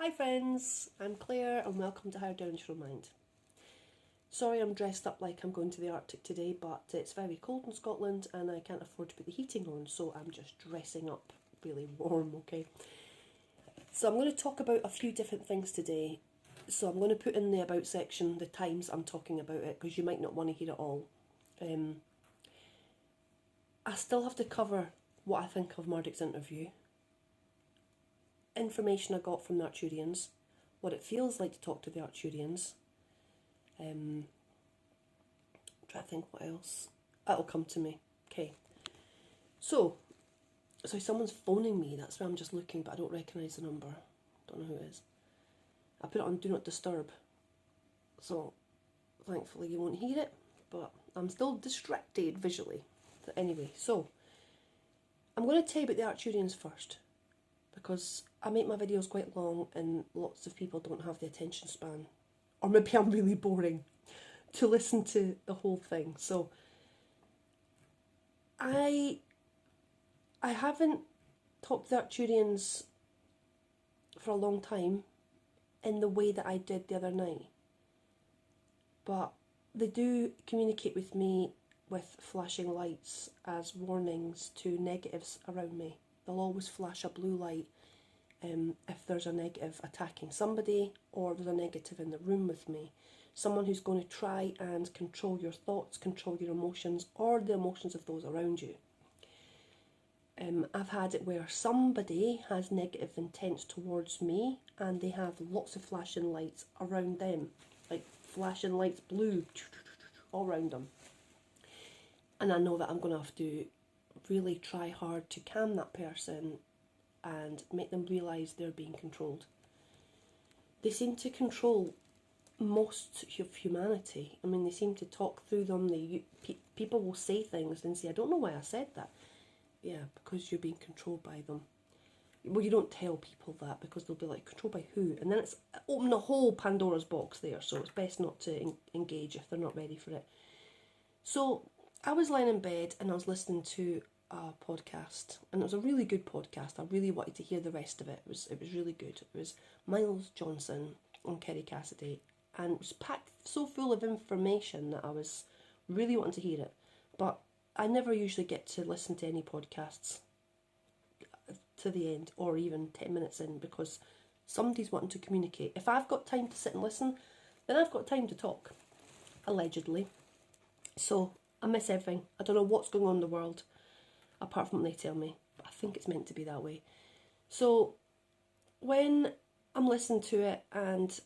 Hi friends, I'm Claire and welcome to How Down Your Mind. Sorry I'm dressed up like I'm going to the Arctic today, but it's very cold in Scotland and I can't afford to put the heating on, so I'm just dressing up really warm, okay? So I'm going to talk about a few different things today. So I'm going to put in the about section the times I'm talking about it, because you might not want to hear it all. I still have to cover what I think of Marduk's interview, information I got from the Arcturians, what it feels like to talk to the Arcturians. Try to think what else. It'll come to me. Okay. So someone's phoning me. That's why I'm just looking, but I don't recognise the number. Don't know who it is. I put it on Do Not Disturb, so thankfully you won't hear it, but I'm still distracted visually. But anyway, so I'm going to tell you about the Arcturians first, because I make my videos quite long and lots of people don't have the attention span, or maybe I'm really boring to listen to the whole thing. So I haven't talked to the Arcturians for a long time in the way that I did the other night, but they do communicate with me with flashing lights as warnings to negatives around me. They'll always flash a blue light if there's a negative attacking somebody, or there's a negative in the room with me. Someone who's going to try and control your thoughts, control your emotions, or the emotions of those around you. I've had it where somebody has negative intent towards me and they have lots of flashing lights around them, like flashing lights blue all around them. And I know that I'm going to have to really try hard to calm that person and make them realise they're being controlled. They seem to control most of humanity. I mean, they seem to talk through them. People will say things and say, I don't know why I said that. Yeah, because you're being controlled by them. Well, you don't tell people that, because they'll be like, controlled by who? And then it's open a whole Pandora's box there, so it's best not to engage if they're not ready for it. So I was lying in bed and I was listening to a podcast, and it was a really good podcast. I really wanted to hear the rest of it. It was really good. It was Miles Johnson and Kerry Cassidy, and it was packed so full of information that I was really wanting to hear it. But I never usually get to listen to any podcasts to the end, or even 10 minutes in, because somebody's wanting to communicate. If I've got time to sit and listen, then I've got time to talk, allegedly. So I miss everything. I don't know what's going on in the world, apart from what they tell me. But I think it's meant to be that way. So when I'm listening to it, and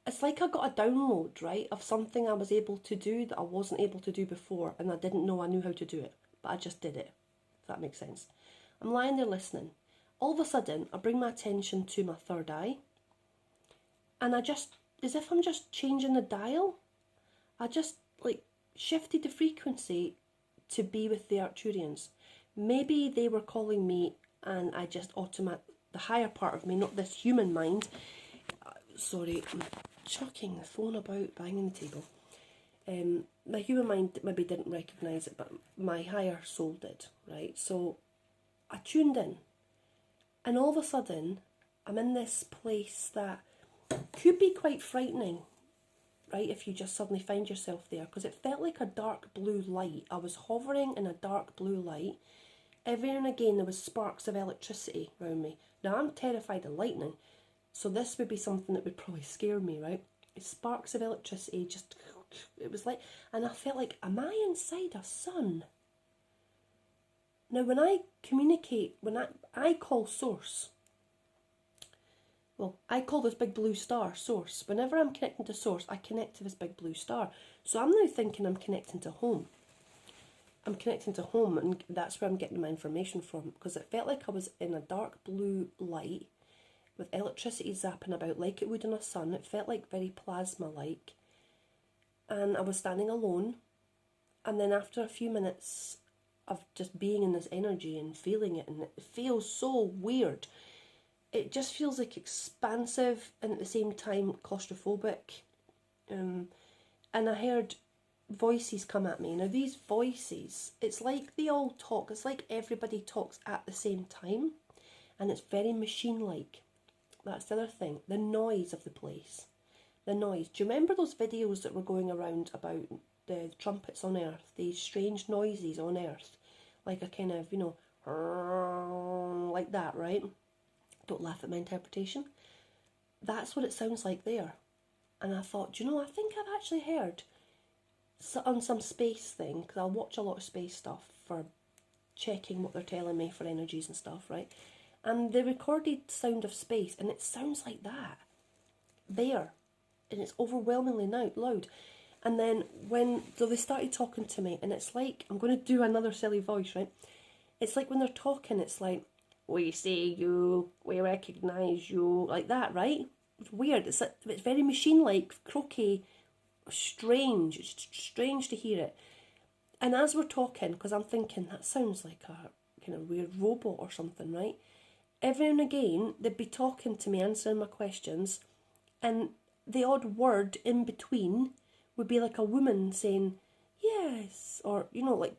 it's like I got a download, right, of something I was able to do that I wasn't able to do before, and I didn't know I knew how to do it, but I just did it, if that makes sense. I'm lying there listening. All of a sudden, I bring my attention to my third eye, and I just, as if I'm just changing the dial, I just like shifted the frequency to be with the Arcturians. Maybe they were calling me, and I just the higher part of me, not this human mind. Sorry, I'm chucking the phone about, banging the table. My human mind maybe didn't recognise it, but my higher soul did, right? So I tuned in, and all of a sudden I'm in this place that could be quite frightening, right, if you just suddenly find yourself there, because it felt like a dark blue light. I was hovering in a dark blue light. Every now and again there was sparks of electricity around me. Now I'm terrified of lightning, so this would be something that would probably scare me, right? Sparks of electricity, just, it was like, and I felt like, am I inside a sun? Now when I communicate, when I call source, well, I call this big blue star source. Whenever I'm connecting to source, I connect to this big blue star. So I'm now thinking I'm connecting to home. I'm connecting to home, and that's where I'm getting my information from, because it felt like I was in a dark blue light with electricity zapping about like it would in a sun. It felt like very plasma-like. And I was standing alone. And then after a few minutes of just being in this energy and feeling it, and it feels so weird. It just feels like expansive and at the same time claustrophobic. And I heard voices come at me. Now these voices, it's like they all talk. It's like everybody talks at the same time. And it's very machine-like. That's the other thing. The noise of the place. The noise. Do you remember those videos that were going around about the trumpets on Earth? These strange noises on Earth. Like a kind of, like that, right? Don't laugh at my interpretation. That's what it sounds like there. And I thought, I think I've actually heard on some space thing, because I'll watch a lot of space stuff for checking what they're telling me for energies and stuff, right? And they recorded sound of space, and it sounds like that there, and it's overwhelmingly loud. And then so they started talking to me, and it's like, I'm going to do another silly voice, right? It's like when they're talking, it's like, we see you, we recognise you, like that, right? It's weird. It's very machine-like, croaky, strange. It's strange to hear it. And as we're talking, because I'm thinking, that sounds like a kind of weird robot or something, right? Every and again, they'd be talking to me, answering my questions, and the odd word in between would be like a woman saying, yes, or, like,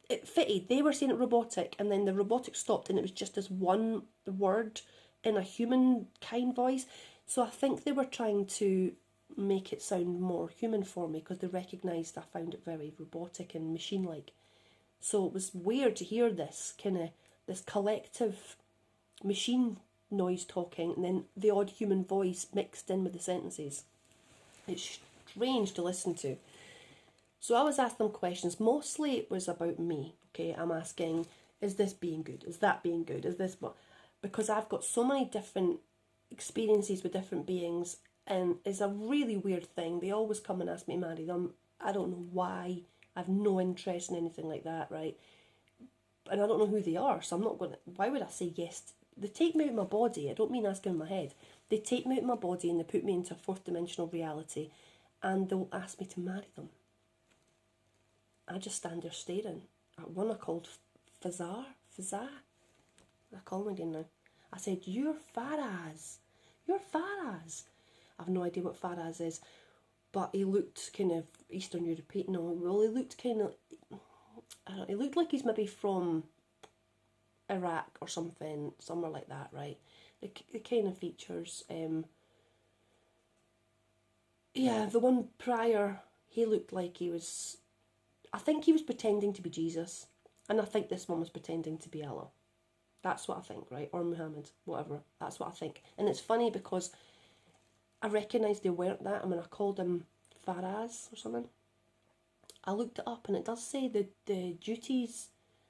it fitted. They were saying it robotic, and then the robotic stopped, and it was just this one word in a human kind voice. So I think they were trying to make it sound more human for me, because they recognised I found it very robotic and machine-like. So it was weird to hear this collective machine noise talking, and then the odd human voice mixed in with the sentences. It's strange to listen to. So I was asking them questions. Mostly it was about me. Okay, I'm asking, is this being good? Is that being good? Is this what? Because I've got so many different experiences with different beings, and it's a really weird thing. They always come and ask me to marry them. I don't know why. I have no interest in anything like that, right? And I don't know who they are, so I'm not going to... Why would I say yes? They take me out of my body. I don't mean asking in my head. They take me out of my body and they put me into a fourth dimensional reality, and they'll ask me to marry them. I just stand there staring. One I called Fazar. I call him again now. I said, you're Faraz. You're Faraz. I've no idea what Faraz is, but he looked kind of Eastern European. No, well, he looked kind of... he looked like he's maybe from Iraq or something, somewhere like that, right? The kind of features. Yeah, the one prior, he looked like he was... I think he was pretending to be Jesus, and I think this one was pretending to be Allah. That's what I think, right? Or Muhammad, whatever. That's what I think. And it's funny because I recognised they weren't that, and when I called him Faraz or something, I looked it up, and it does say the duties,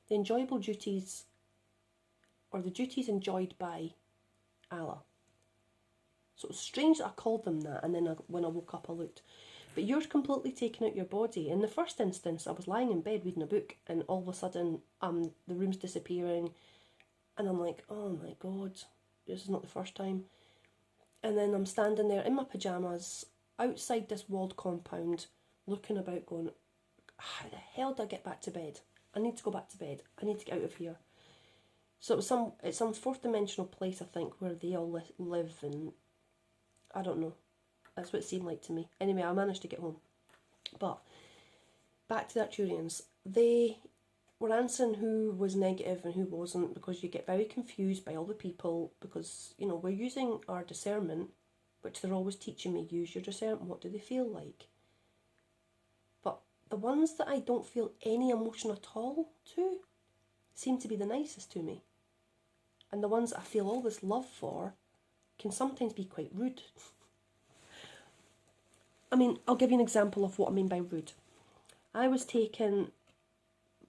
the enjoyable duties, or the duties enjoyed by Allah. So it was strange that I called them that, and then when I woke up I looked. But you're completely taking out your body. In the first instance, I was lying in bed reading a book, and all of a sudden the room's disappearing, and I'm like, oh my God, this is not the first time. And then I'm standing there in my pyjamas outside this walled compound, looking about going, how the hell do I get back to bed? I need to go back to bed. I need to get out of here. So it's some fourth dimensional place, I think, where they all live, and I don't know. That's what it seemed like to me. Anyway, I managed to get home. But back to the Arcturians. They were answering who was negative and who wasn't, because you get very confused by all the people, because, we're using our discernment, which they're always teaching me, use your discernment. What do they feel like? But the ones that I don't feel any emotion at all to seem to be the nicest to me. And the ones that I feel all this love for can sometimes be quite rude. I mean, I'll give you an example of what I mean by rude. I was taken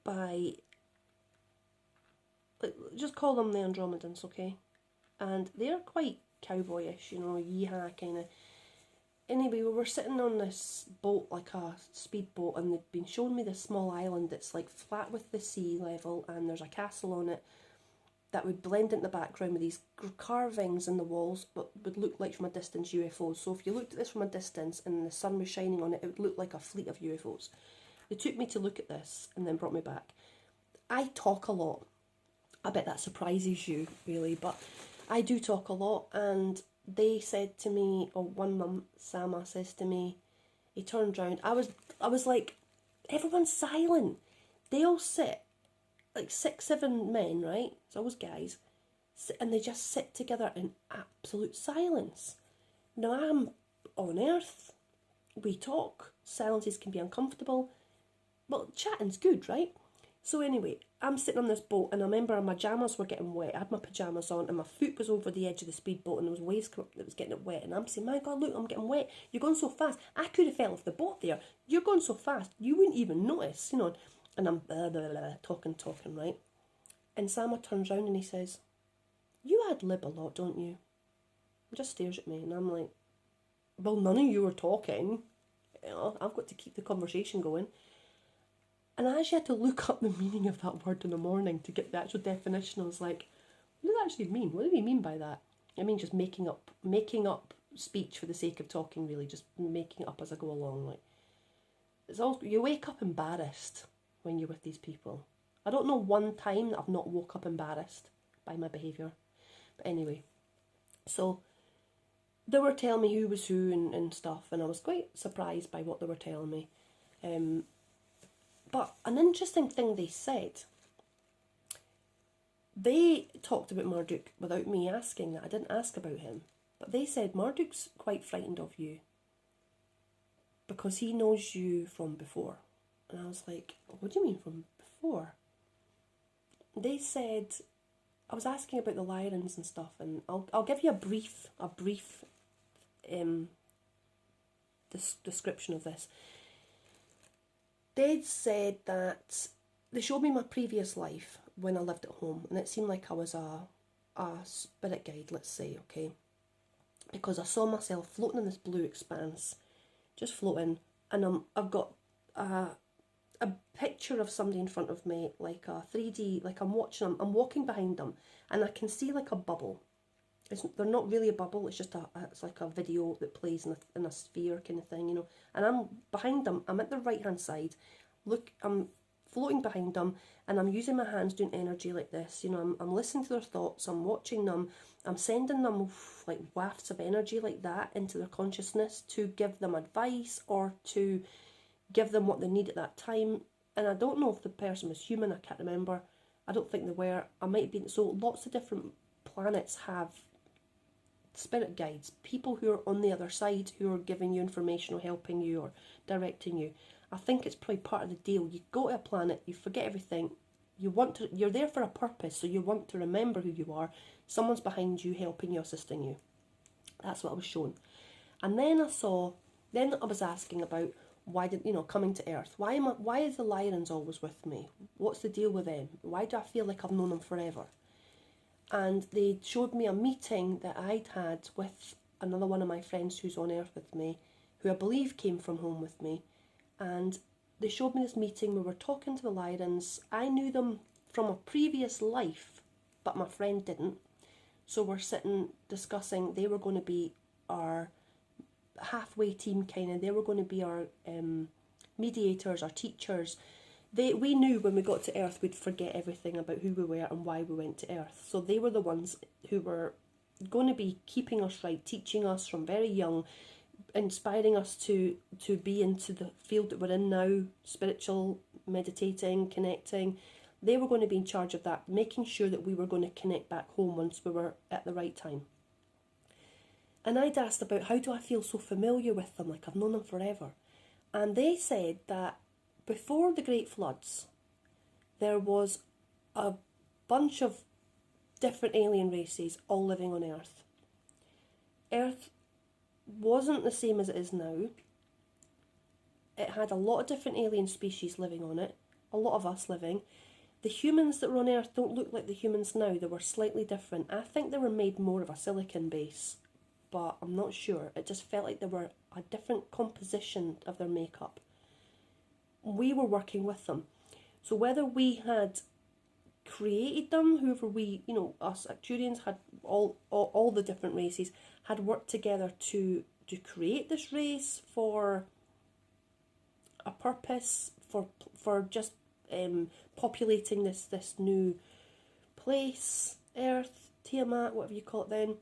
by, just call them the Andromedans, okay? And they're quite cowboyish, yeehaw kind of. Anyway, we were sitting on this boat, like a speedboat, and they'd been showing me this small island that's like flat with the sea level, and there's a castle on it that would blend into the background with these carvings in the walls, but would look like from a distance UFOs. So if you looked at this from a distance and the sun was shining on it, it would look like a fleet of UFOs. They took me to look at this and then brought me back. I talk a lot. I bet that surprises you, really, but I do talk a lot, and they said to me, or one mum, Sama, says to me, he turned round, I was like, everyone's silent. They all sit, like 6, 7 men, right? It's always guys, and they just sit together in absolute silence. Now I'm on Earth, we talk, silences can be uncomfortable, but chatting's good, right? So anyway, I'm sitting on this boat, and I remember my pyjamas were getting wet. I had my pyjamas on, and my foot was over the edge of the speedboat, and there was waves coming up that was getting it wet. And I'm saying, my God, look, I'm getting wet. You're going so fast. I could have fell off the boat there. You're going so fast, you wouldn't even notice, you know. And I'm blah, blah, blah, talking, right? And Sama turns round and he says, you ad-lib a lot, don't you? He just stares at me, and I'm like, well, none of you are talking. You know, I've got to keep the conversation going. And I actually had to look up the meaning of that word in the morning to get the actual definition. I was like, what does it actually mean? What do we mean by that? I mean, just making up speech for the sake of talking, really, just making it up as I go along. Like, it's all, you wake up embarrassed when you're with these people. I don't know one time that I've not woke up embarrassed by my behaviour. But anyway, so they were telling me who was who and stuff, and I was quite surprised by what they were telling me. But an interesting thing they said, they talked about Marduk without me asking that. I didn't ask about him. But they said Marduk's quite frightened of you because he knows you from before. And I was like, what do you mean from before? They said, I was asking about the Lyrans and stuff, and I'll give you a brief description of this. They'd said that they showed me my previous life when I lived at home, and it seemed like I was a spirit guide, let's say, okay? Because I saw myself floating in this blue expanse, just floating, and I've got a picture of somebody in front of me, like a 3D, like I'm watching them, I'm walking behind them, and I can see like a bubble. They're not really a bubble, it's just it's like a video that plays in a sphere kind of thing, you know. And I'm behind them, I'm at the right hand side, look, I'm floating behind them, and I'm using my hands doing energy like this, you know. I'm listening to their thoughts, I'm watching them, I'm sending them like wafts of energy like that into their consciousness to give them advice or to give them what they need at that time. And I don't know if the person was human, I can't remember. I don't think they were. I might have been. So lots of different planets have spirit guides, people who are on the other side who are giving you information or helping you or directing you. I think it's probably part of the deal. You go to a planet, you forget everything, you're there for a purpose, so you want to remember who you are. Someone's behind you, helping you, assisting you. That's what I was shown. And then I was asking about why did, you know, coming to Earth. Why is the Lyrans always with me? What's the deal with them? Why do I feel like I've known them forever? And they showed me a meeting that I'd had with another one of my friends who's on Earth with me, who I believe came from home with me. And they showed me this meeting. We were talking to the Lyrans. I knew them from a previous life, but my friend didn't. So we're sitting discussing. They were going to be our halfway team, kind of. They were going to be our mediators, our teachers. We knew when we got to Earth we'd forget everything about who we were and why we went to Earth. So they were the ones who were going to be keeping us right, teaching us from very young, inspiring us to be into the field that we're in now, spiritual, meditating, connecting. They were going to be in charge of that, making sure that we were going to connect back home once we were at the right time. And I'd asked about how do I feel so familiar with them, like I've known them forever. And they said that before the Great Floods, there was a bunch of different alien races all living on Earth. Earth wasn't the same as it is now. It had a lot of different alien species living on it, a lot of us living. The humans that were on Earth don't look like the humans now. They were slightly different. I think they were made more of a silicon base, but I'm not sure. It just felt like they were a different composition of their makeup. We were working with them. So whether we had created them, whoever we, you know, us Arcturians had all the different races, had worked together to create this race for a purpose, for just populating this new place, Earth, Tiamat, whatever you call it then,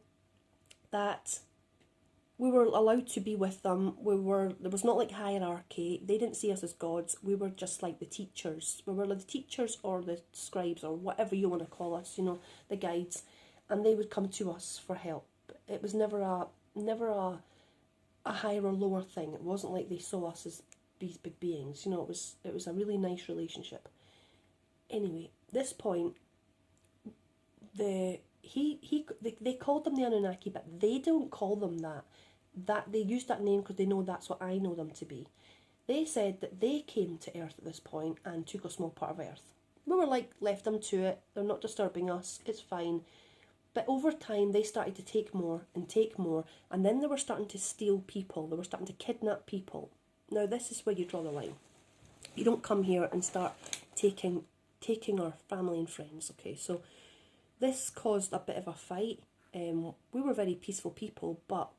that we were allowed to be with them. There was not like hierarchy. They didn't see us as gods. We were just like the teachers. We were like the teachers or the scribes or whatever you want to call us, you know, the guides. and they would come to us for help. It was never a higher or lower thing. It wasn't like they saw us as these big beings. You know, it was a really nice relationship. Anyway, this point, they called them the Anunnaki, but they don't call them that. That they used that name because they know that's what I know them to be. They said that they came to Earth at this point and took a small part of Earth. We were like, left them to it. They're not disturbing us. It's fine. But over time, they started to take more, and then they were starting to steal people. They were starting to kidnap people. Now, this is where you draw the line. You don't come here and start taking our family and friends, okay? So this caused a bit of a fight. We were very peaceful people, but,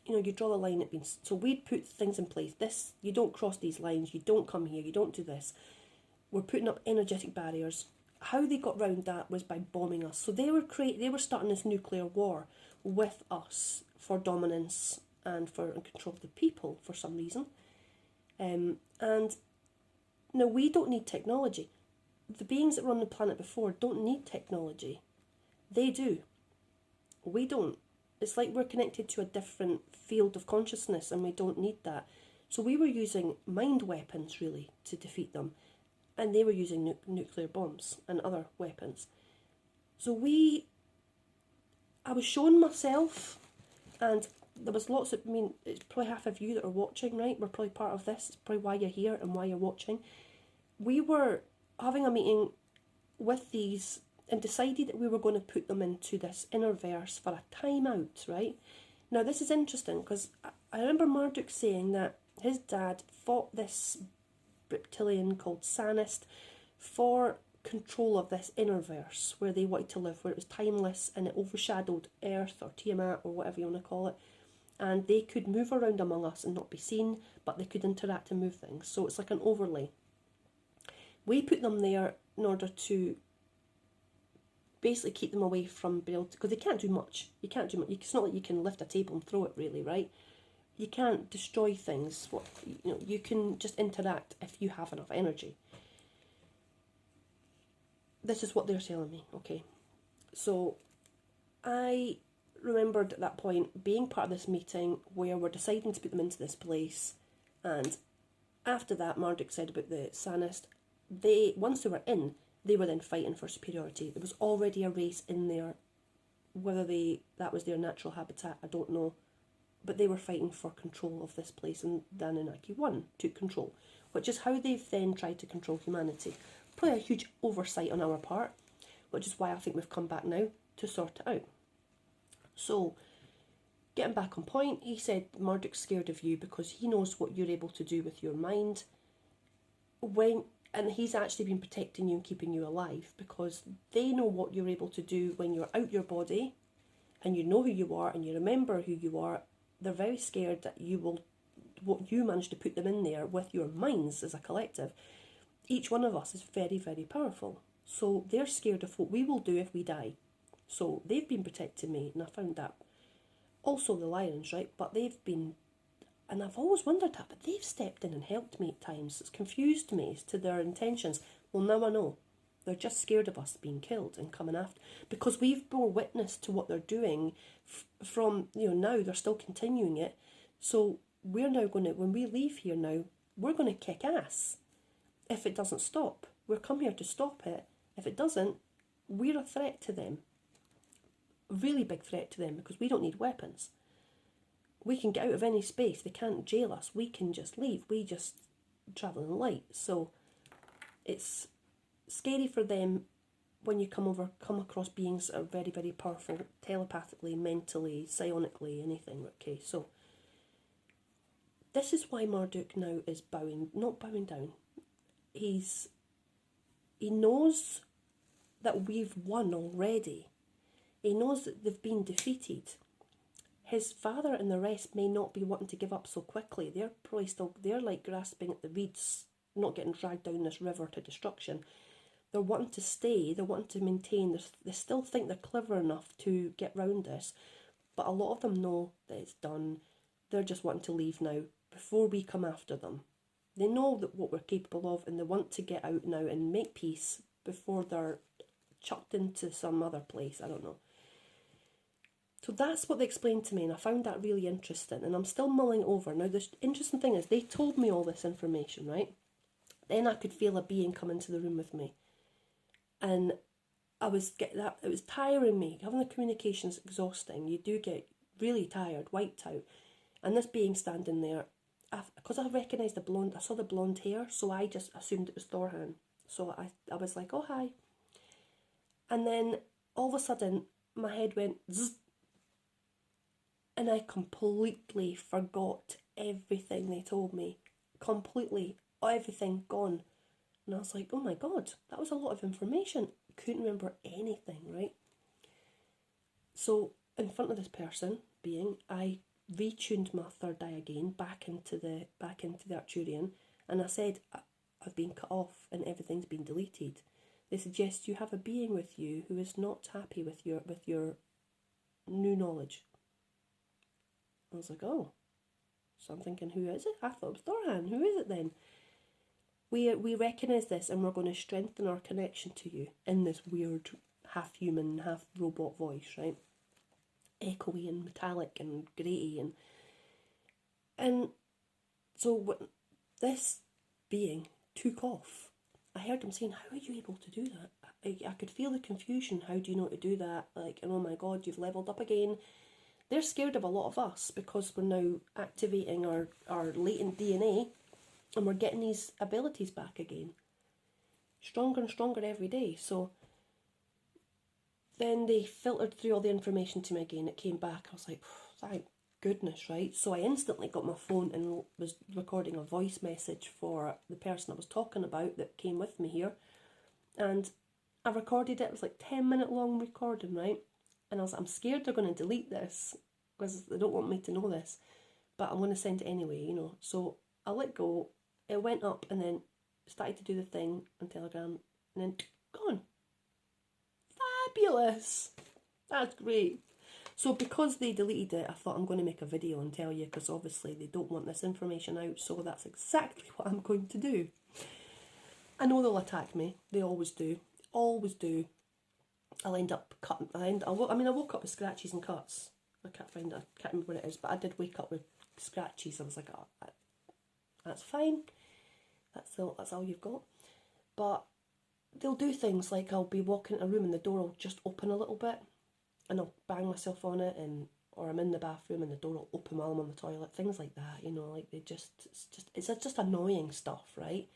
you know, you draw the line at being... So we'd put things in place. This, you don't cross these lines, you don't come here, you don't do this. We're putting up energetic barriers. How they got round that was by bombing us. So they were starting this nuclear war with us for dominance and for control of the people for some reason. And no, we don't need technology. The beings that were on the planet before don't need technology. They do. We don't. It's like we're connected to a different field of consciousness and we don't need that. So we were using mind weapons really to defeat them. And they were using nuclear bombs and other weapons. So I was showing myself, and there was lots of, I mean, it's probably half of you that are watching, right? We're probably part of this. It's probably why you're here and why you're watching. We were having a meeting with these and decided that we were going to put them into this inner verse for a time out, right? Now, this is interesting because I remember Marduk saying that his dad fought this reptilian called Sanist for control of this inner verse where they wanted to live, where it was timeless and it overshadowed Earth or Tiamat or whatever you want to call it, and they could move around among us and not be seen, but they could interact and move things. So it's like an overlay. We put them there in order to basically keep them away from being able to, because they can't do much. You can't do much. It's not like you can lift a table and throw it really, right? You can't destroy things. You can just interact if you have enough energy. This is what they're telling me, okay? So I remembered at that point being part of this meeting where we're deciding to put them into this place, and after that, Marduk said about the Sanist, once they were in, they were then fighting for superiority. There was already a race in there. Whether that was their natural habitat, I don't know. But they were fighting for control of this place, and the Anunnaki won, took control, which is how they've then tried to control humanity. Probably a huge oversight on our part, which is why I think we've come back now to sort it out. So, getting back on point, he said Marduk's scared of you because he knows what you're able to do with your mind. And he's actually been protecting you and keeping you alive because they know what you're able to do when you're out your body and you know who you are and you remember who you are. They're very scared that what you manage to put them in there with your minds as a collective. Each one of us is very, very powerful. So they're scared of what we will do if we die. So they've been protecting me, and I found that. Also the lions, right? But they've been, and I've always wondered that, but they've stepped in and helped me at times. It's confused me as to their intentions. Well, now I know. They're just scared of us being killed and coming after, because we've bore witness to what they're doing from, now they're still continuing it. So we're now going to, when we leave here now, we're going to kick ass if it doesn't stop. We're come here to stop it. If it doesn't, we're a threat to them. A really big threat to them because we don't need weapons. We can get out of any space. They can't jail us. We can just leave. We just travel in light. So it's scary for them when you come across beings that are very, very powerful, telepathically, mentally, psionically, anything. Okay, so this is why Marduk now is not bowing down. He knows that we've won already. He knows that they've been defeated. His father and the rest may not be wanting to give up so quickly. They're probably they're like grasping at the reeds, not getting dragged down this river to destruction. They're wanting to stay, they're wanting to maintain, they still think they're clever enough to get round this, but a lot of them know that it's done. They're just wanting to leave now, before we come after them. They know that what we're capable of, and they want to get out now and make peace before they're chucked into some other place, I don't know. So that's what they explained to me, and I found that really interesting, and I'm still mulling it over. Now, the interesting thing is they told me all this information, right? Then I could feel a being come into the room with me. And I was getting that, it was tiring me. Having the communication's exhausting. You do get really tired, wiped out. And this being standing there, because I recognised the blonde, I saw the blonde hair, so I just assumed it was Thorhan. So I was like, oh, hi. And then all of a sudden, my head went zzz, and I completely forgot everything they told me. Completely. Everything gone. And I was like, oh my God, that was a lot of information. Couldn't remember anything, right? So in front of this person being, I retuned my third eye again back into the Arcturian, and I said, I've been cut off and everything's been deleted. They suggest you have a being with you who is not happy with your new knowledge. I was like, oh. So I'm thinking, who is it? I thought it was Thorhan. Who is it then? We recognise this, and we're going to strengthen our connection to you in this weird half-human, half-robot voice, right? Echoey and metallic and grey and so when this being took off, I heard him saying, how are you able to do that? I could feel the confusion. How do you know to do that? Like, and oh my God, you've leveled up again. They're scared of a lot of us because we're now activating our latent DNA, and we're getting these abilities back again. Stronger and stronger every day. So then they filtered through all the information to me again. It came back. I was like, thank goodness, right? So I instantly got my phone and was recording a voice message for the person I was talking about that came with me here. And I recorded it. It was like 10-minute long recording, right? And I was like, I'm scared they're going to delete this because they don't want me to know this. But I'm going to send it anyway, you know. So I let go. It went up and then started to do the thing on Telegram and then gone. Fabulous! That's great. So because they deleted it, I thought I'm going to make a video and tell you, because obviously they don't want this information out, so that's exactly what I'm going to do. I know they'll attack me. They always do. Always do. I'll end up cutting. I woke up with scratches and cuts. I can't remember what it is, but I did wake up with scratches. I was like, oh, that's fine. That's all you've got. But they'll do things like I'll be walking in a room and the door will just open a little bit, and I'll bang myself on it, or I'm in the bathroom and the door will open while I'm on the toilet. Things like that, you know. Like it's just annoying stuff, right?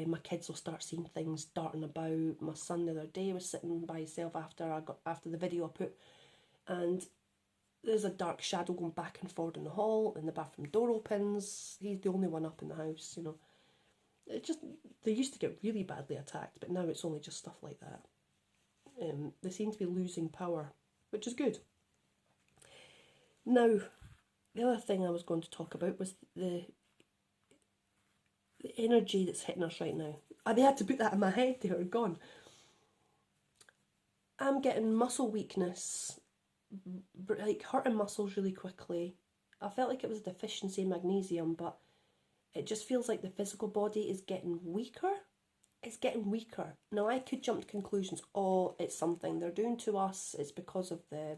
My kids will start seeing things darting about. My son the other day was sitting by himself after the video I put, and there's a dark shadow going back and forward in the hall, and the bathroom door opens. He's the only one up in the house, you know. They used to get really badly attacked, but now it's only just stuff like that. They seem to be losing power, which is good. Now, the other thing I was going to talk about was the energy that's hitting us right now. They had to put that in my head, they were gone. I'm getting muscle weakness, like hurting muscles really quickly. I felt like it was a deficiency in magnesium, but it just feels like the physical body is getting weaker. It's getting weaker. Now, I could jump to conclusions. Oh, it's something they're doing to us. It's because of the...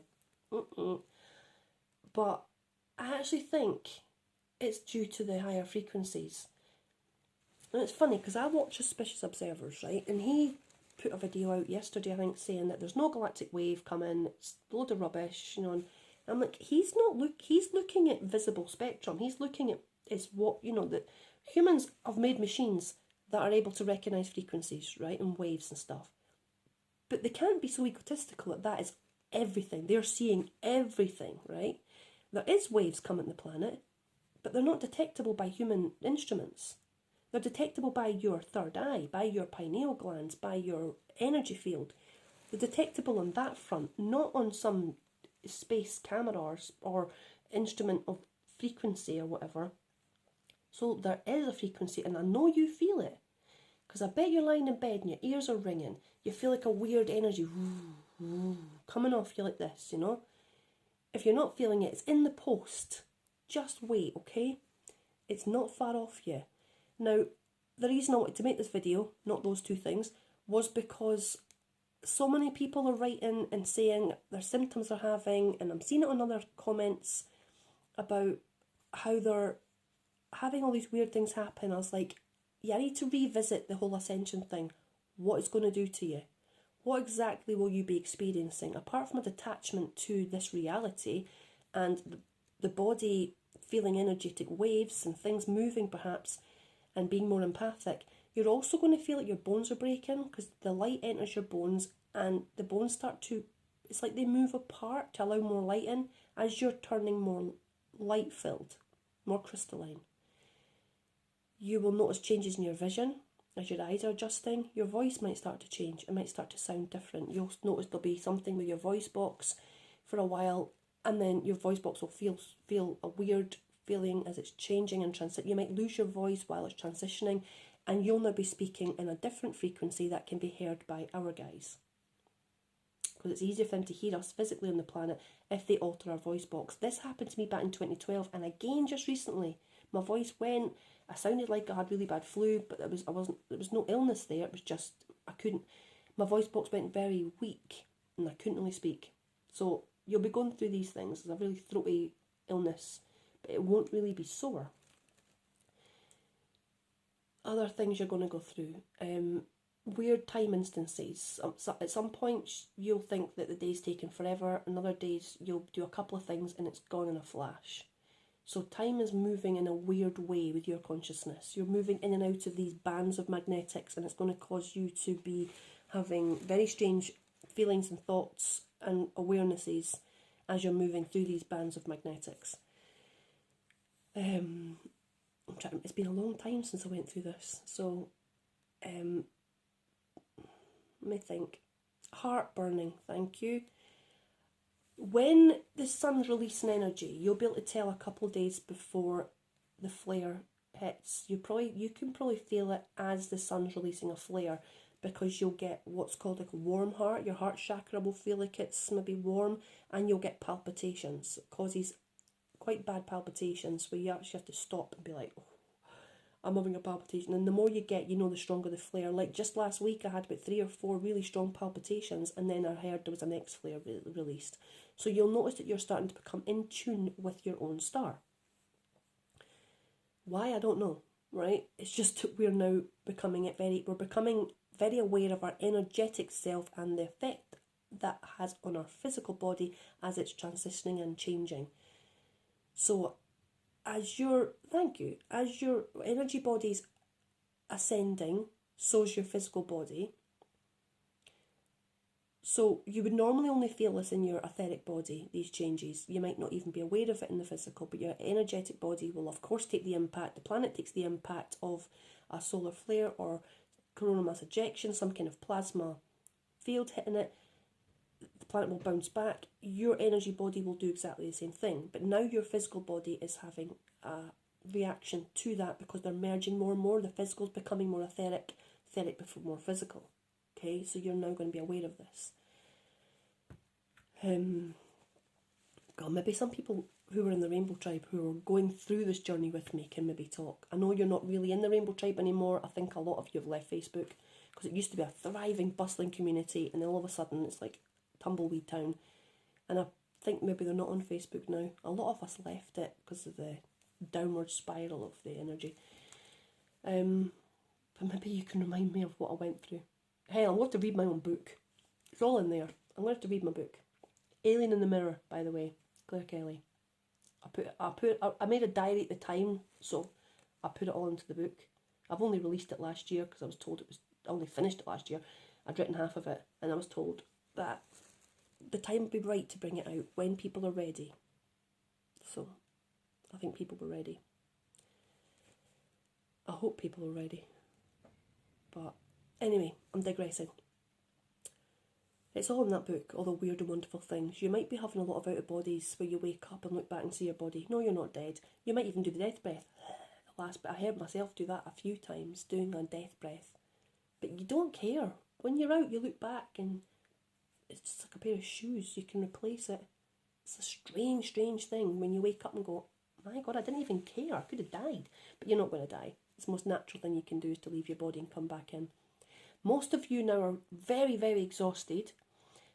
But I actually think it's due to the higher frequencies. And it's funny, because I watch Suspicious Observers, right? And he put a video out yesterday, I think, saying that there's no galactic wave coming. It's a load of rubbish, you know. And I'm like, he's looking at visible spectrum. He's looking at that humans have made machines that are able to recognise frequencies, right, and waves and stuff. But they can't be so egotistical that is everything. They're seeing everything, right? There is waves coming to the planet, but they're not detectable by human instruments. They're detectable by your third eye, by your pineal glands, by your energy field. They're detectable on that front, not on some space camera or instrument of frequency or whatever. So there is a frequency, and I know you feel it, because I bet you're lying in bed and your ears are ringing. You feel like a weird energy coming off you like this, you know. If you're not feeling it, it's in the post. Just wait, okay? It's not far off you. Now, the reason I wanted to make this video, not those two things, was because so many people are writing and saying their symptoms they're having, and I'm seeing it on other comments about how they're having all these weird things happen. I was like, yeah, I need to revisit the whole Ascension thing. What it's going to do to you. What exactly will you be experiencing? Apart from a detachment to this reality and the body feeling energetic waves and things moving perhaps and being more empathic, you're also going to feel like your bones are breaking because the light enters your bones and the bones start to, it's like they move apart to allow more light in as you're turning more light filled, more crystalline. You will notice changes in your vision as your eyes are adjusting. Your voice might start to change. It might start to sound different. You'll notice there'll be something with your voice box for a while, and then your voice box will feel a weird feeling as it's changing and you might lose your voice while it's transitioning, and you'll now be speaking in a different frequency that can be heard by our guys. Because it's easier for them to hear us physically on the planet if they alter our voice box. This happened to me back in 2012, and again just recently. My voice went, I sounded like I had really bad flu, but there was no illness there, it was just, my voice box went very weak, and I couldn't really speak. So, you'll be going through these things. It's a really throaty illness, but it won't really be sore. Other things you're going to go through, weird time instances. At some point, you'll think that the day's taken forever, and other days you'll do a couple of things and it's gone in a flash. So time is moving in a weird way with your consciousness. You're moving in and out of these bands of magnetics, and it's going to cause you to be having very strange feelings and thoughts and awarenesses as you're moving through these bands of magnetics. It's been a long time since I went through this, so let me think. Heartburning, thank you. When the sun's releasing energy, you'll be able to tell a couple of days before the flare hits. You can probably feel it as the sun's releasing a flare, because you'll get what's called like a warm heart. Your heart chakra will feel like it's maybe warm, and you'll get palpitations. It causes quite bad palpitations where you actually have to stop and be like, oh, I'm having a palpitation. And the more you get, the stronger the flare. Like just last week, I had about 3 or 4 really strong palpitations, and then I heard there was a next flare released. So you'll notice that you're starting to become in tune with your own star. Why? I don't know, right? It's just that we're now becoming very aware of our energetic self and the effect that has on our physical body as it's transitioning and changing. So as your energy body's ascending, so is your physical body. So you would normally only feel this in your etheric body, these changes. You might not even be aware of it in the physical, but your energetic body will of course take the impact. The planet takes the impact of a solar flare or coronal mass ejection, some kind of plasma field hitting it. The planet will bounce back. Your energy body will do exactly the same thing. But now your physical body is having a reaction to that because they're merging more and more. The physical is becoming more etheric before more physical. Okay, so you're now going to be aware of this. God, maybe some people who are in the Rainbow Tribe who are going through this journey with me can maybe talk. I know you're not really in the Rainbow Tribe anymore. I think a lot of you have left Facebook because it used to be a thriving, bustling community, and then all of a sudden it's like tumbleweed town. And I think maybe they're not on Facebook now. A lot of us left it because of the downward spiral of the energy. But maybe you can remind me of what I went through. Hey, I'm going to read my own book. It's all in there. I'm going to have to read my book. Alien in the Mirror, by the way. Claire Kelly. I made a diary at the time, so I put it all into the book. I've only released it last year because I was told I only finished it last year. I'd written half of it, and I was told that the time would be right to bring it out when people are ready. So, I think people were ready. I hope people are ready. But anyway, I'm digressing. It's all in that book, all the weird and wonderful things. You might be having a lot of out-of-bodies where you wake up and look back and see your body. No, you're not dead. You might even do the death breath. The last bit, I heard myself do that a few times, doing a death breath. But you don't care. When you're out, you look back and it's just like a pair of shoes. You can replace it. It's a strange, strange thing when you wake up and go, my God, I didn't even care. I could have died. But you're not going to die. It's the most natural thing you can do is to leave your body and come back in. Most of you now are very, very exhausted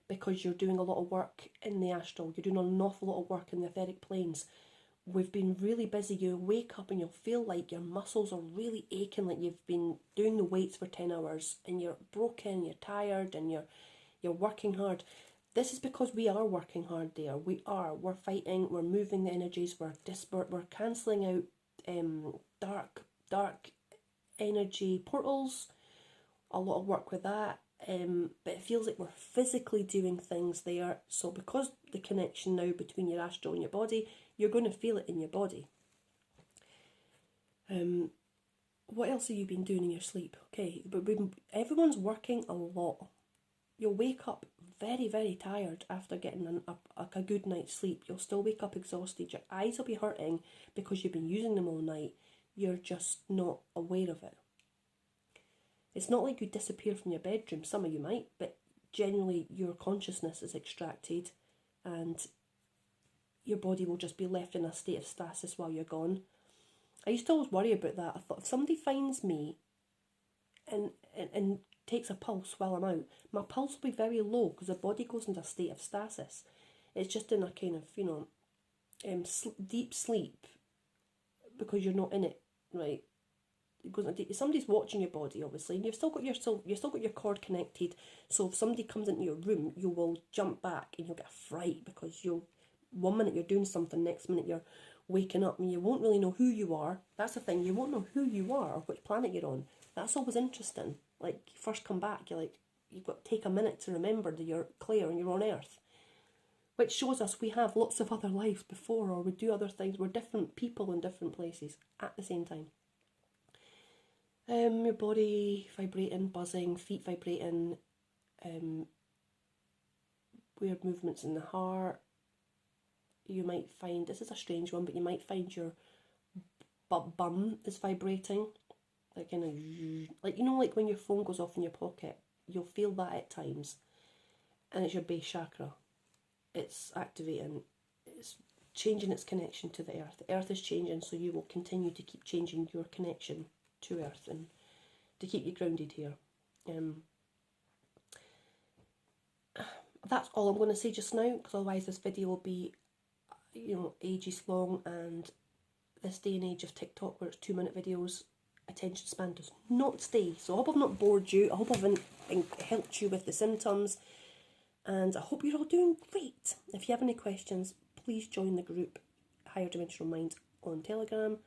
because you're doing a lot of work in the astral. You're doing an awful lot of work in the etheric planes. We've been really busy. You wake up and you'll feel like your muscles are really aching, like you've been doing the weights for 10 hours and you're broken, you're tired, and you're working hard. This is because we are working hard there. We're fighting, we're moving the energies, we're cancelling out dark energy portals. A lot of work with that. But it feels like we're physically doing things there. So because the connection now between your astral and your body, you're going to feel it in your body. What else have you been doing in your sleep? Okay, but everyone's working a lot. You'll wake up very, very tired after getting a good night's sleep. You'll still wake up exhausted. Your eyes will be hurting because you've been using them all night. You're just not aware of it. It's not like you disappear from your bedroom. Some of you might, but generally your consciousness is extracted and your body will just be left in a state of stasis while you're gone. I used to always worry about that. I thought, if somebody finds me and takes a pulse while I'm out, my pulse will be very low because the body goes into a state of stasis. It's just in a kind of, deep sleep because you're not in it, right? It goes into, somebody's watching your body, obviously, and you've still got your cord connected. So if somebody comes into your room, you will jump back and you'll get a fright because one minute you're doing something, next minute you're waking up and you won't really know who you are. That's the thing, you won't know who you are or which planet you're on. That's always interesting. Like, you first come back, you've got to take a minute to remember that you're Claire and you're on Earth. Which shows us we have lots of other lives before, or we do other things. We're different people in different places at the same time. Your body vibrating, buzzing, feet vibrating, weird movements in the heart. You might find, this is a strange one, but you might find your bum is vibrating. Like, like when your phone goes off in your pocket, you'll feel that at times. And it's your base chakra. It's activating, it's changing its connection to the earth. The earth is changing, so you will continue to keep changing your connection to earth and to keep you grounded here. That's all I'm going to say just now, because otherwise this video will be, ages long, and this day and age of TikTok where it's 2-minute videos, attention span does not stay. So I hope I've not bored you. I hope I've helped you with the symptoms, and I hope you're all doing great. If you have any questions, please join the group Higher Dimensional Mind on Telegram,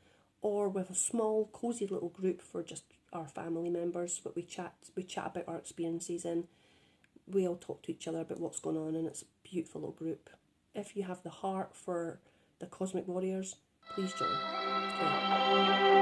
or we have a small cozy little group for just our family members, but we chat about our experiences, and we all talk to each other about what's going on, and it's a beautiful little group. If you have the heart for the Cosmic Warriors, please join. Okay.